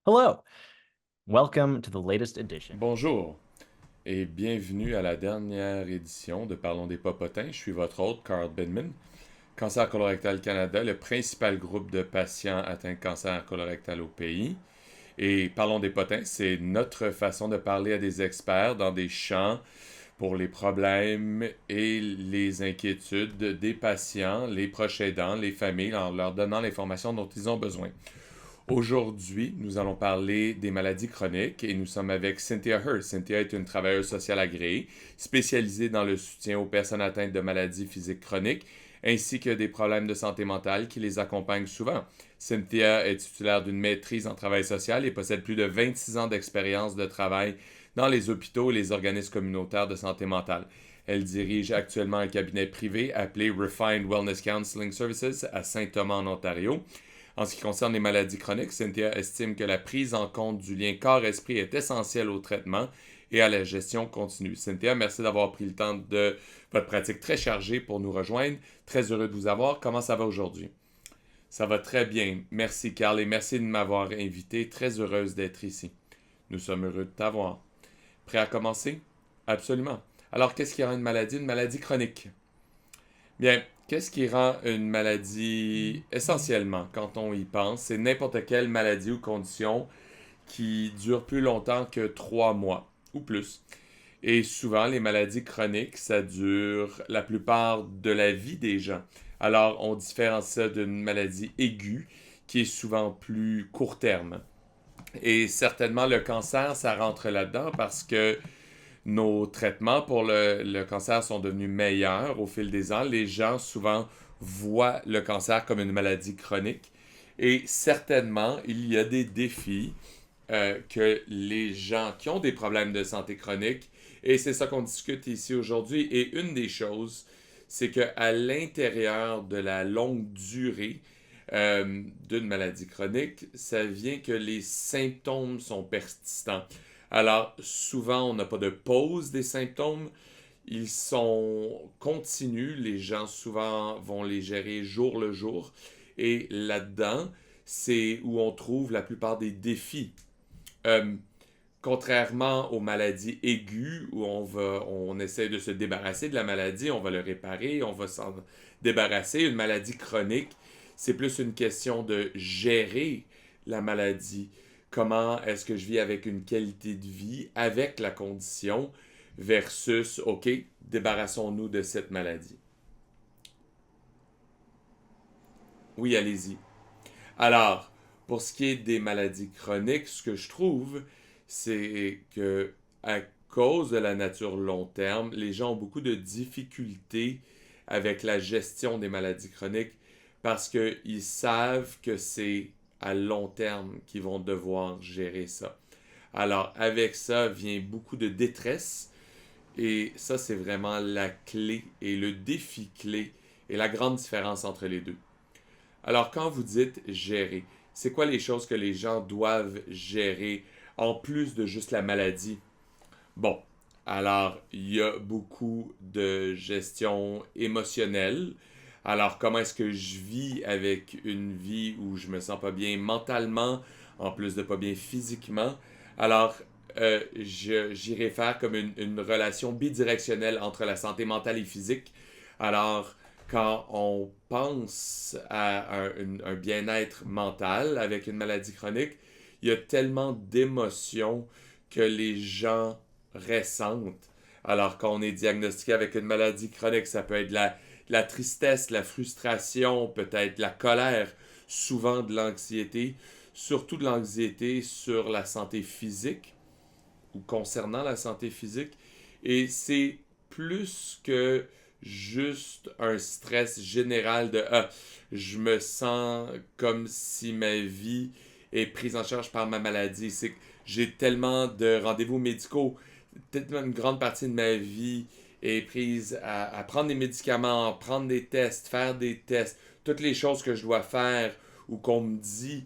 Hello, welcome to the latest edition. Bonjour et bienvenue à la dernière édition de Parlons des Popotins. Je suis votre hôte, Carl Binman. Cancer colorectal Canada, le principal groupe de patients atteints de cancer colorectal au pays. Et Parlons des Potins, c'est notre façon de parler à des experts dans des champs pour les problèmes et les inquiétudes des patients, les proches aidants, les familles, en leur donnant l'information dont ils ont besoin. Aujourd'hui, nous allons parler des maladies chroniques et nous sommes avec Cynthia Hurst. Cynthia est une travailleuse sociale agréée, spécialisée dans le soutien aux personnes atteintes de maladies physiques chroniques ainsi que des problèmes de santé mentale qui les accompagnent souvent. Cynthia est titulaire d'une maîtrise en travail social et possède plus de 26 ans d'expérience de travail dans les hôpitaux et les organismes communautaires de santé mentale. Elle dirige actuellement un cabinet privé appelé Refined Wellness Counseling Services à Saint-Thomas en Ontario. En ce qui concerne les maladies chroniques, Cynthia estime que la prise en compte du lien corps-esprit est essentielle au traitement et à la gestion continue. Cynthia, merci d'avoir pris le temps de votre pratique très chargée pour nous rejoindre. Très heureux de vous avoir. Comment ça va aujourd'hui? Ça va très bien. Merci, Carl, et merci de m'avoir invité. Très heureuse d'être ici. Nous sommes heureux de t'avoir. Prêt à commencer? Absolument. Alors, qu'est-ce qui rend une maladie? Une maladie chronique. Bien, qu'est-ce qui rend une maladie essentiellement, quand on y pense, c'est n'importe quelle maladie ou condition qui dure plus longtemps que 3 mois ou plus. Et souvent, les maladies chroniques, ça dure la plupart de la vie des gens. Alors, on différencie ça d'une maladie aiguë qui est souvent plus court terme. Et certainement, le cancer, ça rentre là-dedans parce que nos traitements pour le cancer sont devenus meilleurs au fil des ans. Les gens souvent voient le cancer comme une maladie chronique. Et certainement, il y a des défis que les gens qui ont des problèmes de santé chronique, et c'est ça qu'on discute ici aujourd'hui, et une des choses, c'est qu'à l'intérieur de la longue durée d'une maladie chronique, ça vient que les symptômes sont persistants. Alors, souvent, on n'a pas de pause des symptômes. Ils sont continus. Les gens, souvent, vont les gérer jour le jour. Et là-dedans, c'est où on trouve la plupart des défis. Euh, Contrairement aux maladies aiguës, où on essaie de se débarrasser de la maladie, on va le réparer, on va s'en débarrasser. Une maladie chronique, c'est plus une question de gérer la maladie. Comment est-ce que je vis avec une qualité de vie, avec la condition, versus, OK, débarrassons-nous de cette maladie. Oui, allez-y. Alors, pour ce qui est des maladies chroniques, ce que je trouve, c'est que à cause de la nature long terme, les gens ont beaucoup de difficultés avec la gestion des maladies chroniques parce qu'ils savent que c'est à long terme qu'ils vont devoir gérer ça. Alors, avec ça vient beaucoup de détresse et ça, c'est vraiment la clé et le défi clé et la grande différence entre les deux. Alors, quand vous dites gérer, c'est quoi les choses que les gens doivent gérer en plus de juste la maladie? Bon, alors, il y a beaucoup de gestion émotionnelle. Alors, comment est-ce que je vis avec une vie où je me sens pas bien mentalement, en plus de pas bien physiquement? Alors, j'irais faire comme une relation bidirectionnelle entre la santé mentale et physique. Alors, quand on pense à un bien-être mental avec une maladie chronique, il y a tellement d'émotions que les gens ressentent. Alors, quand on est diagnostiqué avec une maladie chronique, ça peut être la tristesse, la frustration, peut-être la colère, souvent de l'anxiété, surtout de l'anxiété sur la santé physique ou concernant la santé physique. Et c'est plus que juste un stress général de je me sens comme si ma vie est prise en charge par ma maladie. C'est que j'ai tellement de rendez-vous médicaux, tellement une grande partie de ma vie est prise à prendre des médicaments, prendre des tests, faire des tests, toutes les choses que je dois faire ou qu'on me dit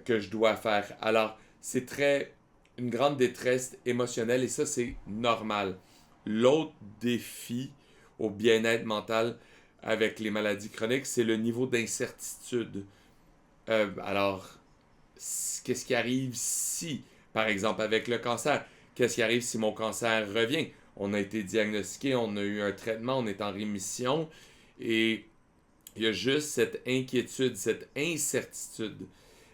que je dois faire. Alors, c'est très une grande détresse émotionnelle et ça, c'est normal. L'autre défi au bien-être mental avec les maladies chroniques, c'est le niveau d'incertitude. Alors, qu'est-ce qui arrive si, par exemple avec le cancer, qu'est-ce qui arrive si mon cancer revient? On a été diagnostiqué, on a eu un traitement, on est en rémission et il y a juste cette inquiétude, cette incertitude.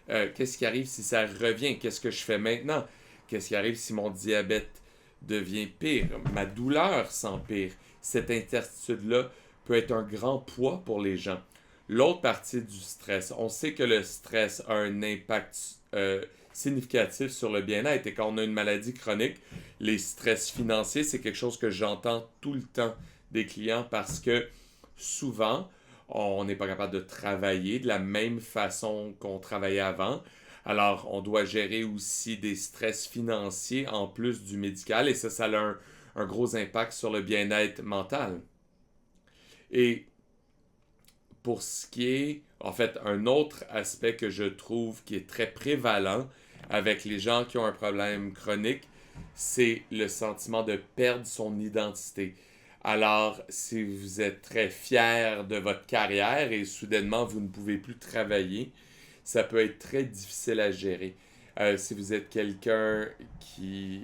Qu'est-ce qui arrive si ça revient? Qu'est-ce que je fais maintenant? Qu'est-ce qui arrive si mon diabète devient pire? Ma douleur s'empire. Cette incertitude-là peut être un grand poids pour les gens. L'autre partie du stress, on sait que le stress a un impact significatif sur le bien-être et quand on a une maladie chronique, les stress financiers, c'est quelque chose que j'entends tout le temps des clients parce que souvent, on n'est pas capable de travailler de la même façon qu'on travaillait avant. Alors, on doit gérer aussi des stress financiers en plus du médical et ça a un gros impact sur le bien-être mental. Et pour ce qui est, en fait, un autre aspect que je trouve qui est très prévalent avec les gens qui ont un problème chronique, c'est le sentiment de perdre son identité. Alors, si vous êtes très fier de votre carrière et soudainement vous ne pouvez plus travailler, ça peut être très difficile à gérer. Si vous êtes quelqu'un qui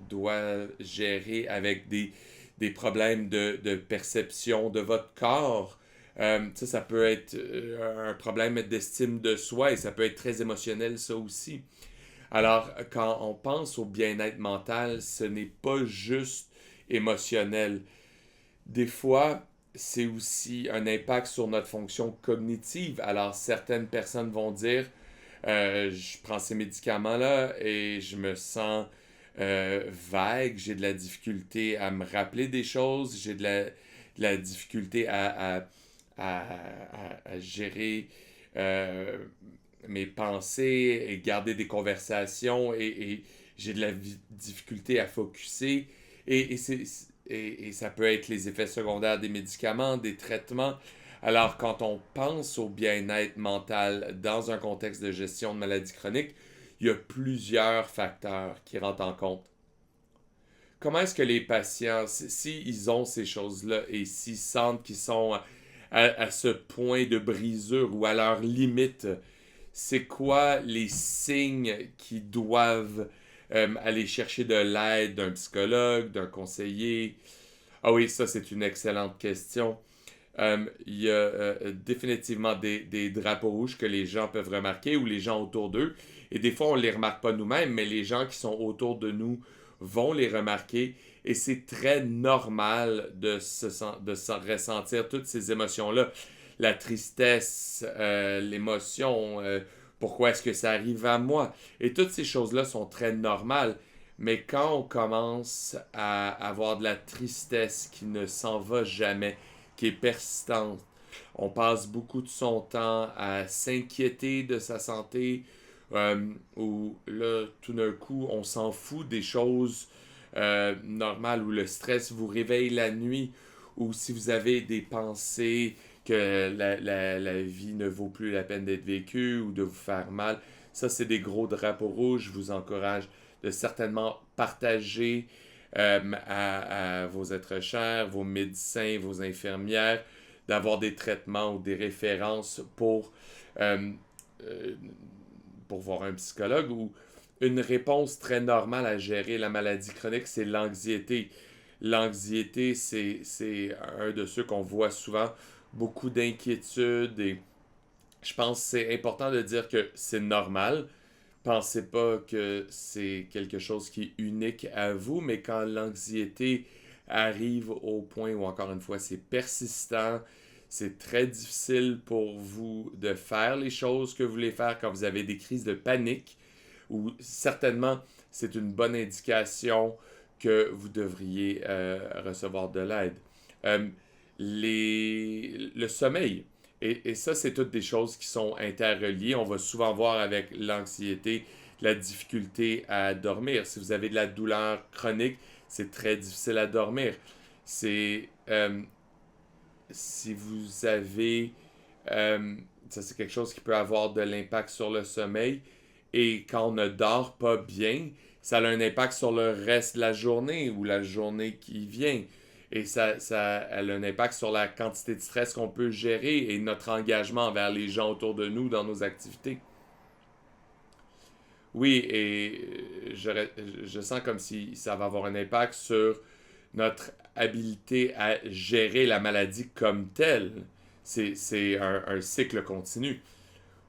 doit gérer avec des problèmes de perception de votre corps, ça peut être un problème d'estime de soi et ça peut être très émotionnel ça aussi. Alors, quand on pense au bien-être mental, ce n'est pas juste émotionnel. Des fois, c'est aussi un impact sur notre fonction cognitive. Alors, certaines personnes vont dire, je prends ces médicaments-là et je me sens vague, j'ai de la difficulté à me rappeler des choses, j'ai de la difficulté à gérer mes pensées et garder des conversations et j'ai de la difficulté à focusser. Et ça peut être les effets secondaires des médicaments, des traitements. Alors, quand on pense au bien-être mental dans un contexte de gestion de maladies chroniques, il y a plusieurs facteurs qui rentrent en compte. Comment est-ce que les patients, s'ils ont ces choses-là et s'ils sentent qu'ils sont à ce point de brisure ou à leur limite, c'est quoi les signes qui doivent aller chercher de l'aide d'un psychologue, d'un conseiller? Ah oui, ça c'est une excellente question. Il y a définitivement des drapeaux rouges que les gens peuvent remarquer ou les gens autour d'eux. Et des fois, on ne les remarque pas nous-mêmes, mais les gens qui sont autour de nous vont les remarquer. Et c'est très normal de ressentir toutes ces émotions-là. La tristesse, l'émotion, pourquoi est-ce que ça arrive à moi? Et toutes ces choses-là sont très normales. Mais quand on commence à avoir de la tristesse qui ne s'en va jamais, qui est persistante, on passe beaucoup de son temps à s'inquiéter de sa santé, ou là, tout d'un coup, on s'en fout des choses normales, où le stress vous réveille la nuit, ou si vous avez des pensées que la vie ne vaut plus la peine d'être vécue ou de vous faire mal. Ça, c'est des gros drapeaux rouges. Je vous encourage de certainement partager à vos êtres chers, vos médecins, vos infirmières, d'avoir des traitements ou des références euh, euh, pour voir un psychologue ou une réponse très normale à gérer la maladie chronique, c'est l'anxiété. L'anxiété, c'est un de ceux qu'on voit souvent, beaucoup d'inquiétude et je pense que c'est important de dire que c'est normal. Pensez pas que c'est quelque chose qui est unique à vous, mais quand l'anxiété arrive au point où, encore une fois, c'est persistant, c'est très difficile pour vous de faire les choses que vous voulez faire quand vous avez des crises de panique, ou certainement c'est une bonne indication que vous devriez recevoir de l'aide. Euh, le sommeil. Et ça, c'est toutes des choses qui sont interreliées. On va souvent voir avec l'anxiété la difficulté à dormir. Si vous avez de la douleur chronique, c'est très difficile à dormir. C'est si vous avez ça c'est quelque chose qui peut avoir de l'impact sur le sommeil et quand on ne dort pas bien, ça a un impact sur le reste de la journée ou la journée qui vient. Et ça a un impact sur la quantité de stress qu'on peut gérer et notre engagement envers les gens autour de nous dans nos activités. Oui, et je sens comme si ça va avoir un impact sur notre habilité à gérer la maladie comme telle. C'est un cycle continu.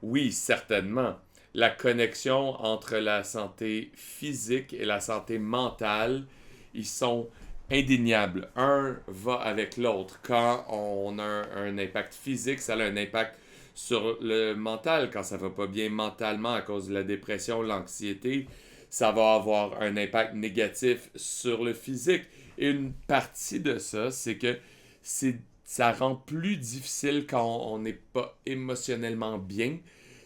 Oui, certainement. La connexion entre la santé physique et la santé mentale, ils sont indéniables. Un va avec l'autre. Quand on a un impact physique, ça a un impact sur le mental. Quand ça va pas bien mentalement à cause de la dépression, l'anxiété, ça va avoir un impact négatif sur le physique. Et une partie de ça, c'est que ça rend plus difficile quand on n'est pas émotionnellement bien.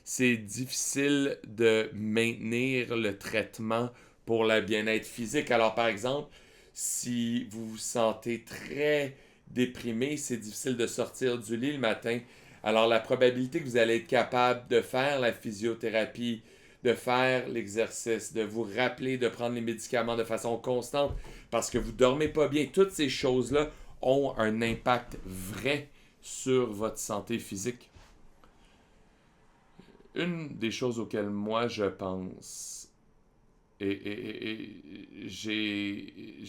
C'est difficile de maintenir le traitement pour le bien-être physique. Alors, par exemple, si vous vous sentez très déprimé, c'est difficile de sortir du lit le matin. Alors, la probabilité que vous allez être capable de faire la physiothérapie, de faire l'exercice, de vous rappeler de prendre les médicaments de façon constante parce que vous ne dormez pas bien, toutes ces choses-là ont un impact vrai sur votre santé physique. Une des choses auxquelles moi je pense, j'ai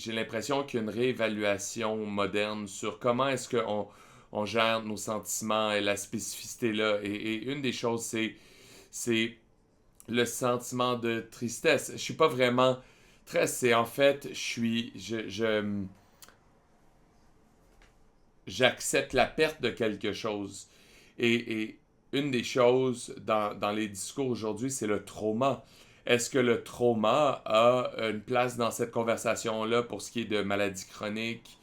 l'impression qu'il y a une réévaluation moderne sur comment est-ce qu'on on gère nos sentiments et la spécificité là. Et une des choses, c'est le sentiment de tristesse. Je suis pas vraiment triste, c'est en fait, j'accepte la perte de quelque chose. Et une des choses dans les discours aujourd'hui, c'est le trauma. Est-ce que le trauma a une place dans cette conversation-là pour ce qui est de maladies chroniques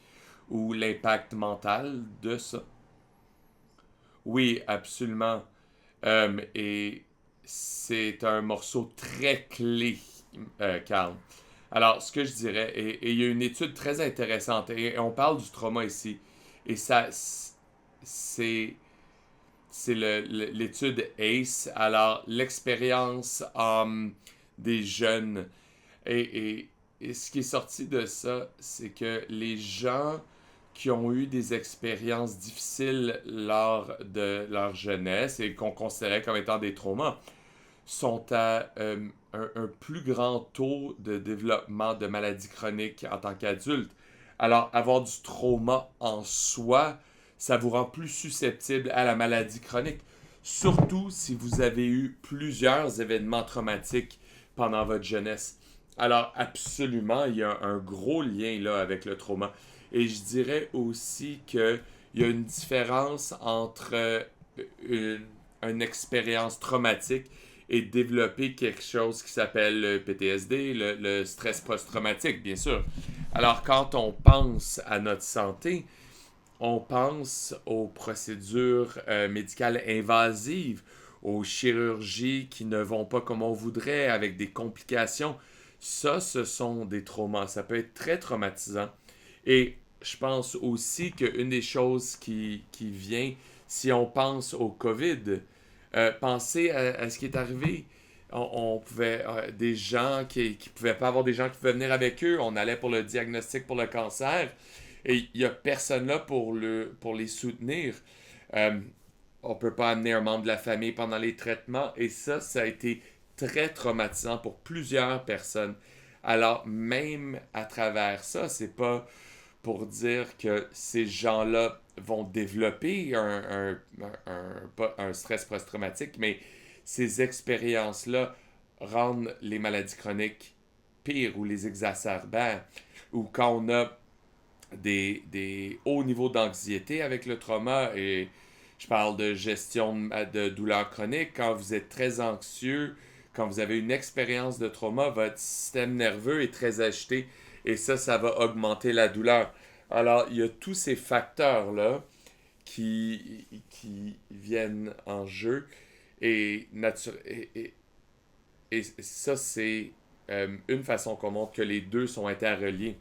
ou l'impact mental de ça? Oui, absolument. Et c'est un morceau très clé, Carl. Alors, ce que je dirais, et il y a une étude très intéressante, et on parle du trauma ici, et ça, c'est l'étude ACE, alors l'expérience des jeunes. Et, et ce qui est sorti de ça, c'est que les gens qui ont eu des expériences difficiles lors de leur jeunesse et qu'on considérait comme étant des traumas, sont à un plus grand taux de développement de maladies chroniques en tant qu'adultes. Alors, avoir du trauma en soi, ça vous rend plus susceptible à la maladie chronique. Surtout si vous avez eu plusieurs événements traumatiques pendant votre jeunesse. Alors, absolument, il y a un gros lien là avec le trauma. Et je dirais aussi qu'il y a une différence entre une, une expérience traumatique et développer quelque chose qui s'appelle le PTSD, le stress post-traumatique, bien sûr. Alors, quand on pense à notre santé, on pense aux procédures médicales invasives, aux chirurgies qui ne vont pas comme on voudrait, avec des complications. Ça, ce sont des traumas. Ça peut être très traumatisant. Et je pense aussi qu'une des choses qui vient, si on pense au COVID, pensez à ce qui est arrivé. On pouvait, des gens qui pouvaient pas avoir des gens qui pouvaient venir avec eux. On allait pour le diagnostic pour le cancer. Et il n'y a personne là pour les soutenir. Euh, on ne peut pas amener un membre de la famille pendant les traitements. Et ça a été très traumatisant pour plusieurs personnes. Alors, même à travers ça, c'est pas pour dire que ces gens-là vont développer un stress post-traumatique, mais ces expériences-là rendent les maladies chroniques pires ou les exacerbent. Ou quand on a des hauts niveaux d'anxiété avec le trauma, et je parle de gestion de douleurs chroniques, quand vous êtes très anxieux, quand vous avez une expérience de trauma, votre système nerveux est très agité et ça va augmenter la douleur. Alors, il y a tous ces facteurs-là qui viennent en jeu et, et ça, c'est une façon qu'on montre que les deux sont interreliés.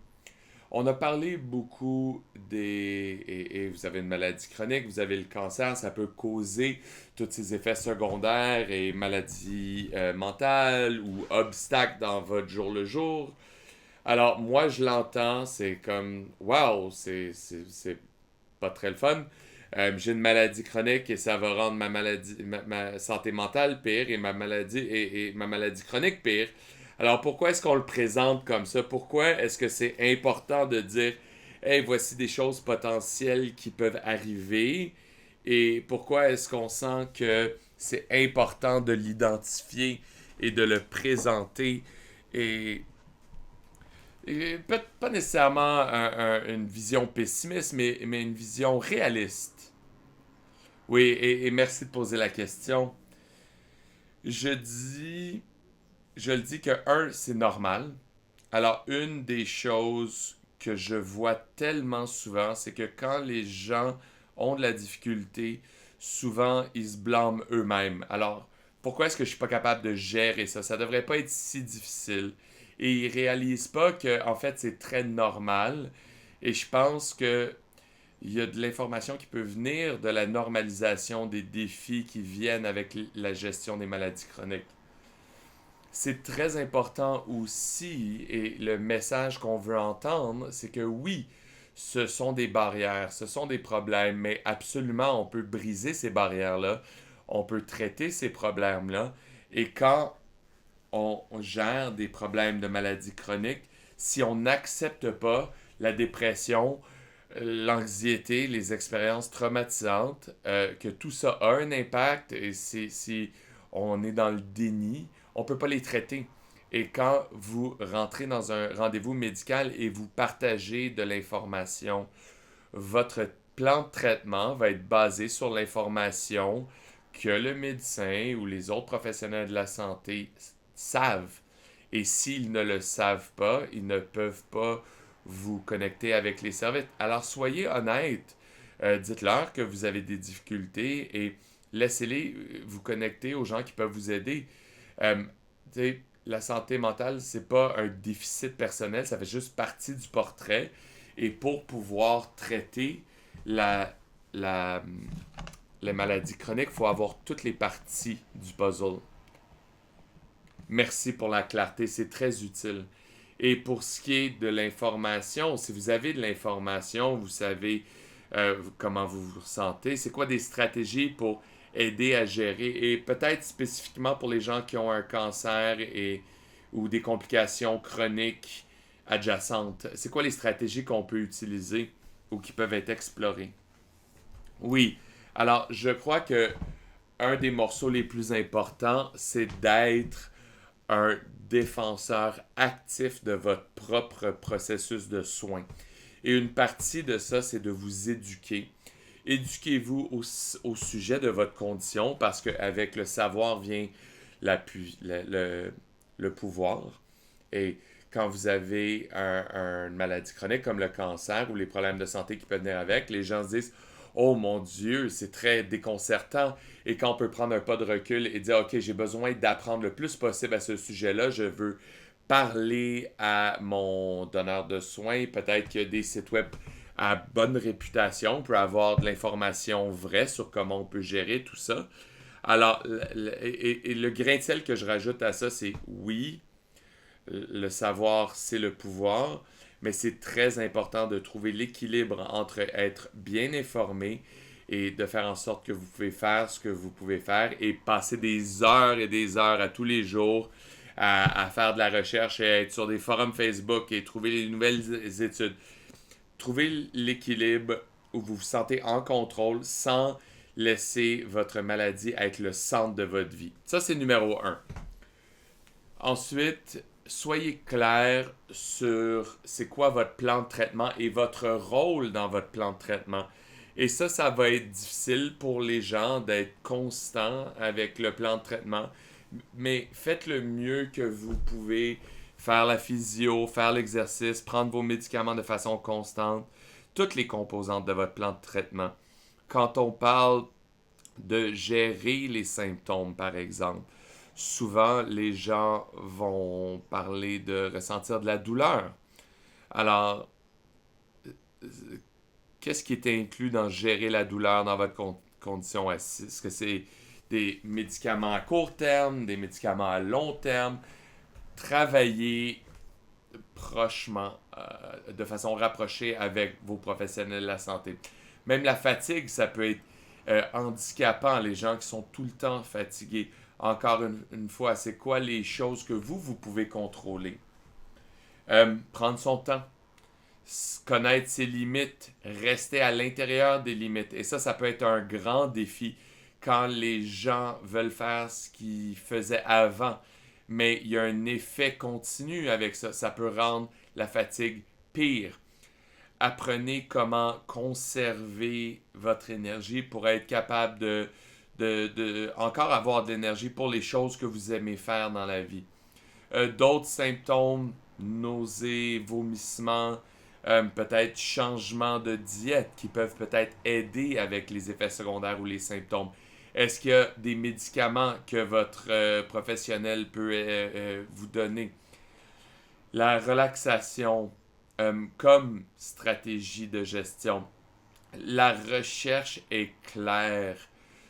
On a parlé beaucoup et vous avez une maladie chronique, vous avez le cancer, ça peut causer tous ces effets secondaires et maladies mentales ou obstacles dans votre jour le jour. Alors, moi, je l'entends, c'est comme, wow, c'est pas très le fun. J'ai une maladie chronique et ça va rendre ma santé mentale pire et et ma maladie chronique pire. Alors pourquoi est-ce qu'on le présente comme ça? Pourquoi est-ce que c'est important de dire, hey, voici des choses potentielles qui peuvent arriver? Et pourquoi est-ce qu'on sent que c'est important de l'identifier et de le présenter et pas nécessairement une vision pessimiste, mais une vision réaliste. Oui, et merci de poser la question. Je dis, je le dis que, un, c'est normal. Alors, une des choses que je vois tellement souvent, c'est que quand les gens ont de la difficulté, souvent, ils se blâment eux-mêmes. Alors, pourquoi est-ce que je suis pas capable de gérer ça? Ça devrait pas être si difficile. Et ils réalisent pas que, en fait, c'est très normal. Et je pense que il y a de l'information qui peut venir de la normalisation des défis qui viennent avec la gestion des maladies chroniques. C'est très important aussi, et le message qu'on veut entendre, c'est que oui, ce sont des barrières, ce sont des problèmes, mais absolument, on peut briser ces barrières-là, on peut traiter ces problèmes-là, et quand on gère des problèmes de maladies chroniques, si on n'accepte pas la dépression, l'anxiété, les expériences traumatisantes, que tout ça a un impact et si on est dans le déni, on ne peut pas les traiter. Et quand vous rentrez dans un rendez-vous médical et vous partagez de l'information, votre plan de traitement va être basé sur l'information que le médecin ou les autres professionnels de la santé savent. Et s'ils ne le savent pas, ils ne peuvent pas vous connecter avec les services. Alors soyez honnête. Dites-leur que vous avez des difficultés et laissez-les vous connecter aux gens qui peuvent vous aider. Euh, la santé mentale, c'est pas un déficit personnel, ça fait juste partie du portrait. Et pour pouvoir traiter la, la, les maladies chroniques, il faut avoir toutes les parties du puzzle. Merci pour la clarté, c'est très utile. Et pour ce qui est de l'information, si vous avez de l'information, vous savez comment vous vous ressentez, c'est quoi des stratégies pour aider à gérer, et peut-être spécifiquement pour les gens qui ont un cancer ou des complications chroniques adjacentes, c'est quoi les stratégies qu'on peut utiliser ou qui peuvent être explorées? Oui, alors je crois que un des morceaux les plus importants, c'est d'être un défenseur actif de votre propre processus de soins. Et une partie de ça, c'est de vous éduquer. Éduquez-vous au sujet de votre condition parce qu'avec le savoir vient le pouvoir. Et quand vous avez une maladie chronique comme le cancer ou les problèmes de santé qui peuvent venir avec, les gens se disent oh mon Dieu, c'est très déconcertant. Et quand on peut prendre un pas de recul et dire, OK, j'ai besoin d'apprendre le plus possible à ce sujet-là, je veux parler à mon donneur de soins, peut-être qu'il y a des sites web à bonne réputation pour avoir de l'information vraie sur comment on peut gérer tout ça. Alors, et le grain de sel que je rajoute à ça, c'est oui, le savoir, c'est le pouvoir, mais c'est très important de trouver l'équilibre entre être bien informé et de faire en sorte que vous pouvez faire ce que vous pouvez faire et passer des heures et des heures à tous les jours à faire de la recherche et à être sur des forums Facebook et trouver les nouvelles études. Trouver l'équilibre où vous vous sentez en contrôle sans laisser votre maladie être le centre de votre vie. Ça, c'est numéro un. Ensuite, soyez clair sur c'est quoi votre plan de traitement et votre rôle dans votre plan de traitement. Et ça va être difficile pour les gens d'être constants avec le plan de traitement, mais faites le mieux que vous pouvez. Faire la physio, faire l'exercice, prendre vos médicaments de façon constante, toutes les composantes de votre plan de traitement. Quand on parle de gérer les symptômes, par exemple, souvent les gens vont parler de ressentir de la douleur. Alors, qu'est-ce qui est inclus dans gérer la douleur dans votre condition? Est-ce que c'est des médicaments à court terme, des médicaments à long terme? Travailler prochement, de façon rapprochée avec vos professionnels de la santé. Même la fatigue, ça peut être handicapant, les gens qui sont tout le temps fatigués. Encore une fois, c'est quoi les choses que vous pouvez contrôler? Prendre son temps, connaître ses limites, rester à l'intérieur des limites. Et ça peut être un grand défi quand les gens veulent faire ce qu'ils faisaient avant. Mais il y a un effet continu avec ça. Ça peut rendre la fatigue pire. Apprenez comment conserver votre énergie pour être capable de encore avoir de l'énergie pour les choses que vous aimez faire dans la vie. D'autres symptômes, nausées, vomissements, peut-être changement de diète qui peuvent peut-être aider avec les effets secondaires ou les symptômes. Est-ce qu'il y a des médicaments que votre professionnel peut vous donner? La relaxation comme stratégie de gestion. La recherche est claire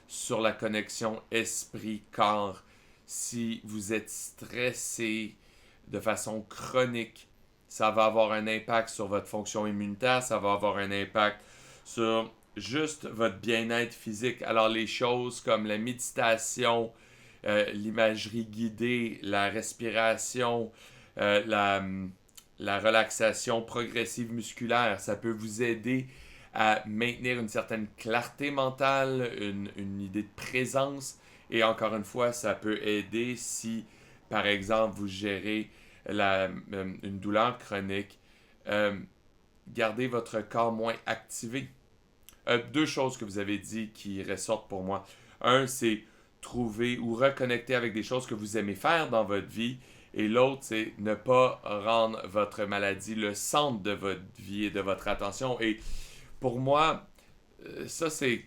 sur la connexion esprit-corps. Si vous êtes stressé de façon chronique, ça va avoir un impact sur votre fonction immunitaire, ça va avoir un impact sur juste votre bien-être physique. Alors les choses comme la méditation, l'imagerie guidée, la respiration, la relaxation progressive musculaire, ça peut vous aider à maintenir une certaine clarté mentale, une idée de présence. Et encore une fois, ça peut aider si, par exemple, vous gérez une douleur chronique. Gardez votre corps moins activé. Deux choses que vous avez dit qui ressortent pour moi. Un, c'est trouver ou reconnecter avec des choses que vous aimez faire dans votre vie. Et l'autre, c'est ne pas rendre votre maladie le centre de votre vie et de votre attention. Et pour moi, ça, c'est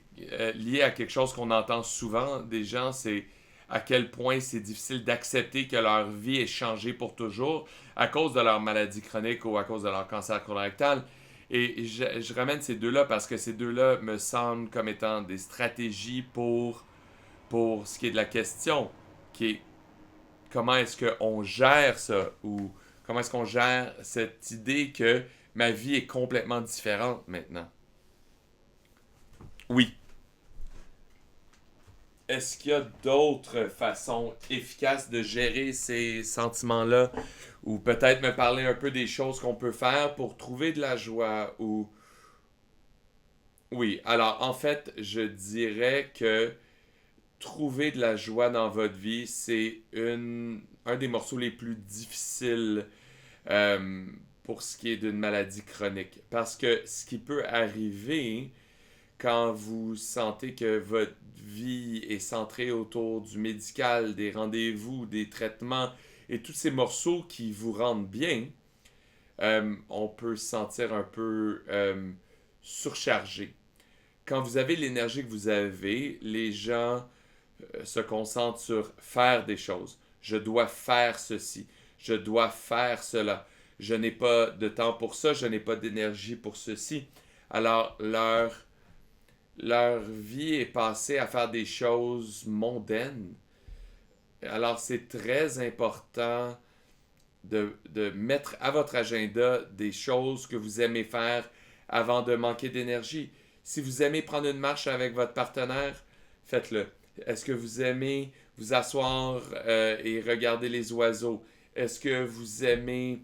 lié à quelque chose qu'on entend souvent des gens, c'est à quel point c'est difficile d'accepter que leur vie est changée pour toujours à cause de leur maladie chronique ou à cause de leur cancer colorectal. Et je ramène ces deux-là parce que ces deux-là me semblent comme étant des stratégies pour ce qui est de la question, qui est comment est-ce qu'on gère ça ou comment est-ce qu'on gère cette idée que ma vie est complètement différente maintenant. Oui. Est-ce qu'il y a d'autres façons efficaces de gérer ces sentiments-là? Ou peut-être me parler un peu des choses qu'on peut faire pour trouver de la joie ou... Oui, alors en fait, je dirais que trouver de la joie dans votre vie, c'est un des morceaux les plus difficiles euh, pour ce qui est d'une maladie chronique. Parce que ce qui peut arriver quand vous sentez que votre vie est centrée autour du médical, des rendez-vous, des traitements et tous ces morceaux qui vous rendent bien, on peut se sentir un peu surchargé. Quand vous avez l'énergie que vous avez, les gens se concentrent sur faire des choses. Je dois faire ceci. Je dois faire cela. Je n'ai pas de temps pour ça. Je n'ai pas d'énergie pour ceci. Alors, leur vie est passée à faire des choses mondaines. Alors, c'est très important de mettre à votre agenda des choses que vous aimez faire avant de manquer d'énergie. Si vous aimez prendre une marche avec votre partenaire, faites-le. Est-ce que vous aimez vous asseoir et regarder les oiseaux? Est-ce que vous aimez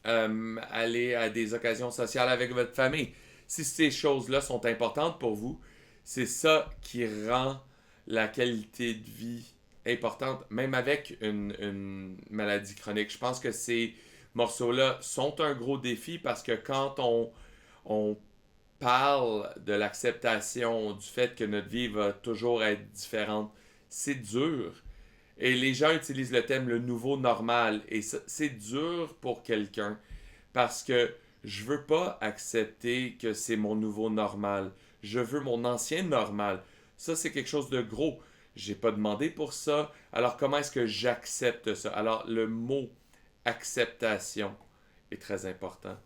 aller à des occasions sociales avec votre famille? Si ces choses-là sont importantes pour vous, c'est ça qui rend la qualité de vie importante, même avec une maladie chronique. Je pense que ces morceaux-là sont un gros défi parce que quand on parle de l'acceptation du fait que notre vie va toujours être différente, c'est dur. Et les gens utilisent le thème le nouveau normal. Et c'est dur pour quelqu'un parce que je veux pas accepter que c'est mon nouveau normal. Je veux mon ancien normal. Ça, c'est quelque chose de gros. J'ai pas demandé pour ça. Alors, comment est-ce que j'accepte ça? Alors, le mot acceptation est très important.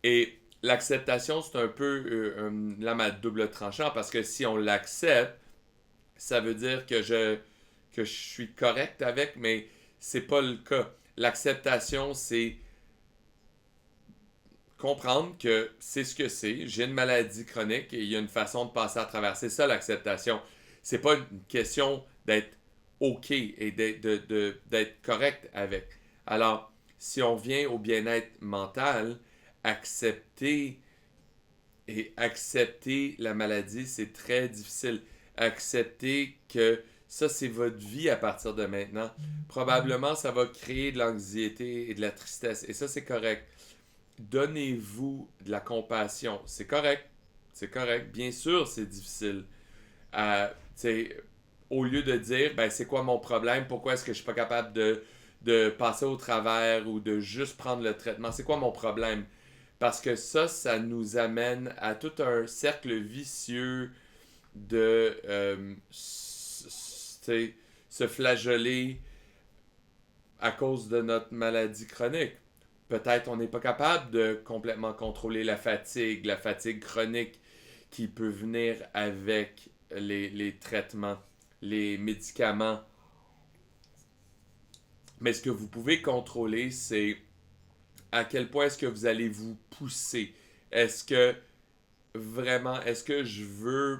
Et l'acceptation, c'est un peu une lame à double tranchant parce que si on l'accepte, ça veut dire que je suis correct avec, mais c'est pas le cas. L'acceptation, c'est comprendre que c'est ce que c'est. J'ai une maladie chronique et il y a une façon de passer à travers. C'est ça l'acceptation. C'est pas une question d'être OK et d'être correct avec. Alors, si on vient au bien-être mental, accepter accepter la maladie, c'est très difficile. Accepter que ça, c'est votre vie à partir de maintenant. Probablement, ça va créer de l'anxiété et de la tristesse. Et ça, c'est correct. Donnez-vous de la compassion. C'est correct. C'est correct. Bien sûr, c'est difficile. T'sais, au lieu de dire, ben, c'est quoi mon problème? Pourquoi est-ce que je suis pas capable de passer au travers ou de juste prendre le traitement? C'est quoi mon problème? Parce que ça nous amène à tout un cercle vicieux de se flageller à cause de notre maladie chronique. Peut-être on n'est pas capable de complètement contrôler la fatigue chronique qui peut venir avec les traitements, les médicaments. Mais ce que vous pouvez contrôler, c'est à quel point est-ce que vous allez vous pousser. Est-ce que vraiment, est-ce que je veux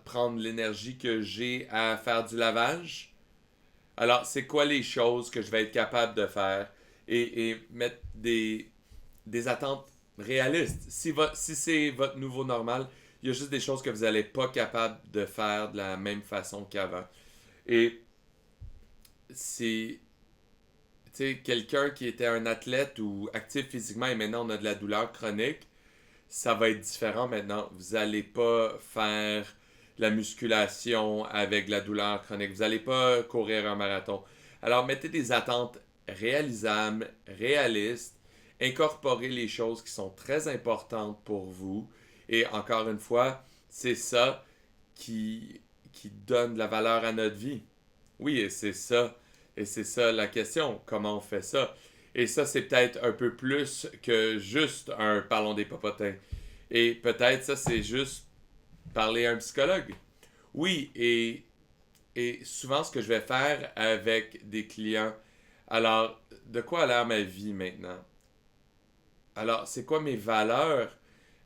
prendre l'énergie que j'ai à faire du lavage? Alors, c'est quoi les choses que je vais être capable de faire et mettre des attentes réalistes. Si c'est votre nouveau normal, il y a juste des choses que vous n'allez pas capable de faire de la même façon qu'avant. Et c'est quelqu'un qui était un athlète ou actif physiquement et maintenant on a de la douleur chronique, ça va être différent maintenant. Vous n'allez pas faire la musculation avec de la douleur chronique. Vous n'allez pas courir un marathon. Alors mettez des attentes réalisables, réalistes, incorporez les choses qui sont très importantes pour vous. Et encore une fois, c'est ça qui donne de la valeur à notre vie. Oui, et c'est ça. Et c'est ça la question. Comment on fait ça? Et ça, c'est peut-être un peu plus que juste un parlons des popotins. Et peut-être ça, c'est juste parler à un psychologue. Oui, et souvent, ce que je vais faire avec des clients, alors, de quoi a l'air ma vie maintenant? Alors, c'est quoi mes valeurs?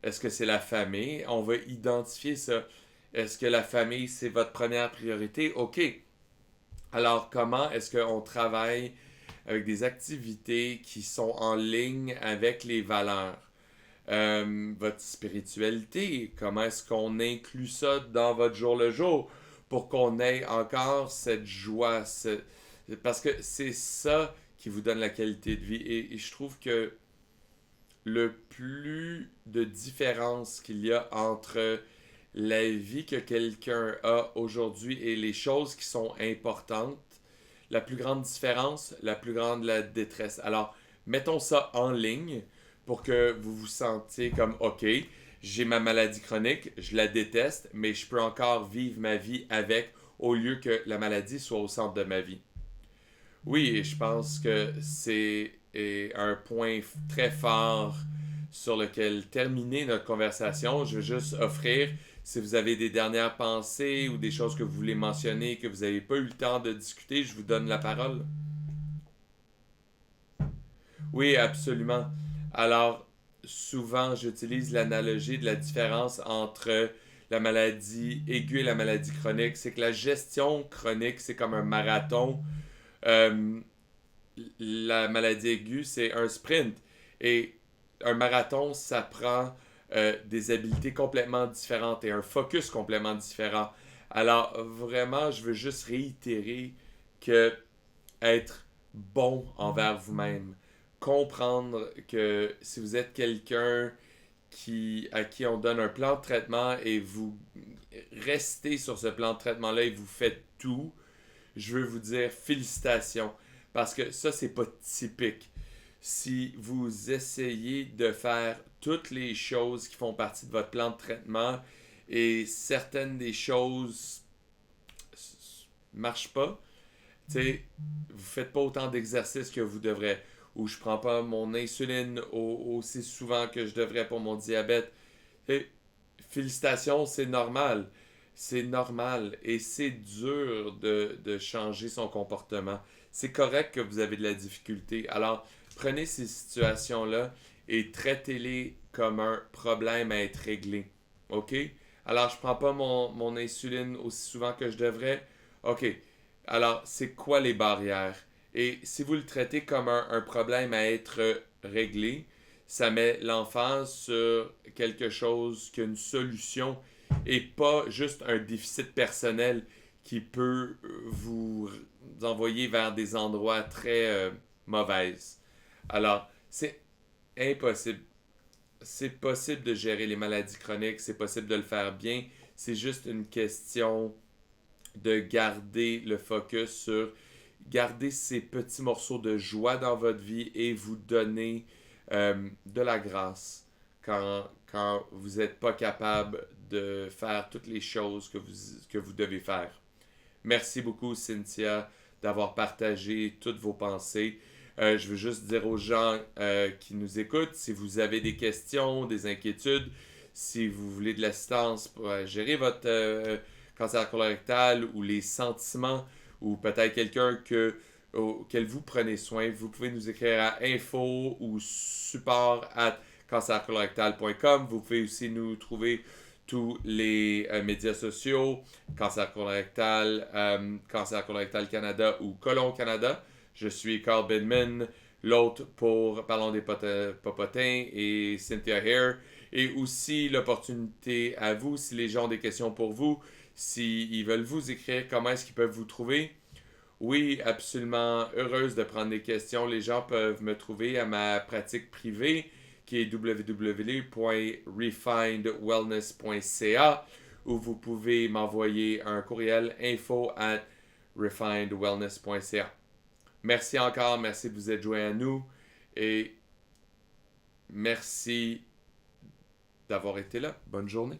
Est-ce que c'est la famille? On va identifier ça. Est-ce que la famille, c'est votre première priorité? OK. Alors, comment est-ce qu'on travaille avec des activités qui sont en ligne avec les valeurs? Votre spiritualité, comment est-ce qu'on inclut ça dans votre jour le jour pour qu'on ait encore cette joie? Parce que c'est ça qui vous donne la qualité de vie. Et je trouve que le plus de différence qu'il y a entre la vie que quelqu'un a aujourd'hui et les choses qui sont importantes, la plus grande différence, la plus grande la détresse. Alors, mettons ça en ligne pour que vous vous sentiez comme OK, j'ai ma maladie chronique, je la déteste, mais je peux encore vivre ma vie avec au lieu que la maladie soit au centre de ma vie. Oui, et je pense que c'est un point très fort sur lequel terminer notre conversation. Je veux juste offrir, si vous avez des dernières pensées ou des choses que vous voulez mentionner, que vous n'avez pas eu le temps de discuter, je vous donne la parole. Oui, absolument. Alors, souvent, j'utilise l'analogie de la différence entre la maladie aiguë et la maladie chronique. C'est que la gestion chronique, c'est comme un marathon. Euh, la maladie aiguë, c'est un sprint. Et un marathon, ça prend des habiletés complètement différentes et un focus complètement différent. Alors, vraiment, je veux juste réitérer que être bon envers vous-même, comprendre que si vous êtes quelqu'un à qui on donne un plan de traitement et vous restez sur ce plan de traitement-là et vous faites tout, je veux vous dire félicitations. Parce que ça, c'est pas typique. Si vous essayez de faire toutes les choses qui font partie de votre plan de traitement et certaines des choses marchent pas, tu sais, vous faites pas autant d'exercices que vous devrez. Ou je prends pas mon insuline aussi souvent que je devrais pour mon diabète. Et félicitations, c'est normal. C'est normal et c'est dur de changer son comportement. C'est correct que vous avez de la difficulté. Alors, prenez ces situations-là et traitez-les comme un problème à être réglé. OK? Alors, je prends pas mon insuline aussi souvent que je devrais. OK. Alors, c'est quoi les barrières? Et si vous le traitez comme un problème à être réglé, ça met l'emphase sur quelque chose qui a une solution et pas juste un déficit personnel qui peut vous envoyer vers des endroits très mauvais. Alors, c'est impossible. C'est possible de gérer les maladies chroniques, c'est possible de le faire bien. C'est juste une question de garder le focus sur garder ces petits morceaux de joie dans votre vie et vous donner de la grâce quand vous n'êtes pas capable de faire toutes les choses que vous devez faire. Merci beaucoup, Cynthia, d'avoir partagé toutes vos pensées. Je veux juste dire aux gens qui nous écoutent, si vous avez des questions, des inquiétudes, si vous voulez de l'assistance pour gérer votre cancer colorectal ou les sentiments, ou peut-être quelqu'un auquel vous prenez soin, vous pouvez nous écrire à info ou support@cancercolorectal.com. Vous pouvez aussi nous trouver tous les médias sociaux, Cancer colorectal, Cancer colorectal Canada ou Colon Canada. Je suis Carl Bidman, l'autre pour Parlons des Popotins et Cynthia Hare. Et aussi l'opportunité à vous, si les gens ont des questions pour vous, s'ils veulent vous écrire, comment est-ce qu'ils peuvent vous trouver? Oui, absolument heureuse de prendre des questions. Les gens peuvent me trouver à ma pratique privée qui est www.refinedwellness.ca où vous pouvez m'envoyer un courriel info@refinedwellness.ca. Merci encore, merci de vous être joints à nous et merci d'avoir été là. Bonne journée.